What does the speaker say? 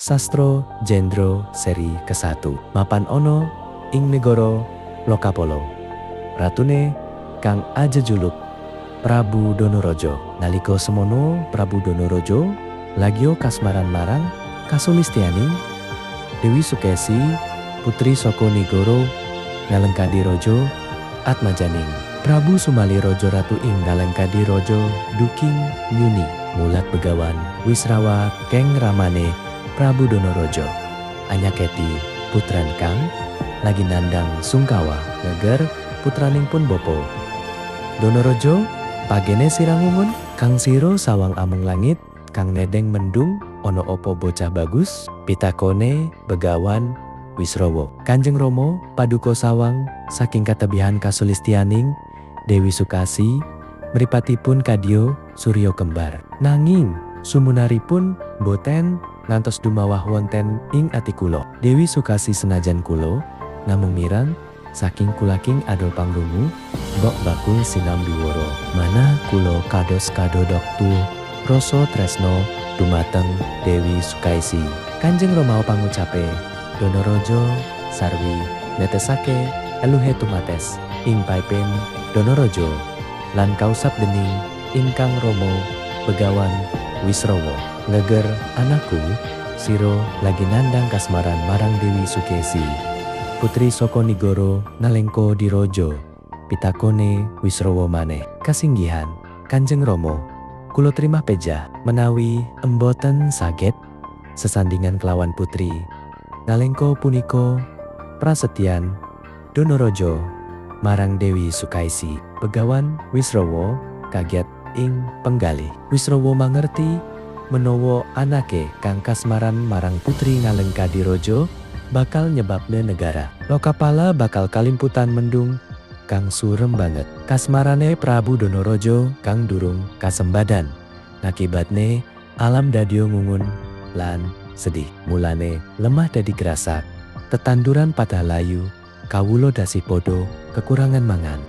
Sastro Jendro seri ke-1 mapan ono ing negara Lokapolo. Ratune kang ajejuluk Prabu Donorojo. Nalika semono Prabu Donorojo lagio kasmaran marang Kasulistianing Dewi Sukesi putri saka negara Ngalengkadiraja Atmajaning. Prabu Sumali Raja Ratu ing Ngalengkadiraja duking nyuni mulat begawan Wisrawa keng ramane Prabu Donorojo anyaketi putran kang lagi nandang sungkawa ngeger putraning pun bopo. Donorojo pagene sirangungun kang siro sawang amung langit kang nedeng mendung ono opo bocah bagus pitakone begawan Wisrawa. Kanjeng Rama paduka sawang saking katebihan Kasulistianing Dewi Sukasi mripatipun kadya Surya kembar. Nanging sumunaripun boten ngantos dumawah wonten ing ati kula. Dewi Sukasi senajan kula namung mirang saking kulaking adol pangrungu mbok bakul sinambiwara. Manah kula kados kadodoktu rasa tresno dumateng Dewi Sukaisi. Kanjeng Rama pangucape Donorojo sarwi netesake eluhe tumates ing paipen Donorojo lan kausap dening ingkang Rama begawan Wisrawa. Ngeger anakku siro lagi nandang kasmaran marang Dewi Sukesi putri saka nigara Nalengkadiraja pitakone Wisrawa maneh. Kasinggihan Kanjeng Rama kula trimah pejah menawi emboten saged sesandingan kelawan putri Nalengka punika prasetyan Donorojo marang Dewi Sukaisi. Begawan Wisrawa kaget ing penggalih. Wisrawa mangerti menawa anake kang kasmaran marang putri Ngalengkadiraja bakal nyebabne negara Lokapala bakal kalimputan mendung kang surem banget. Kasmarane Prabu Donorojo kang durung kasembadan. Ngakibatne alam dadya ngungun lan sedih. Mulane lemah dadi grasak, tetanduran patah layu, kawula dasih podo kekurangan mangan.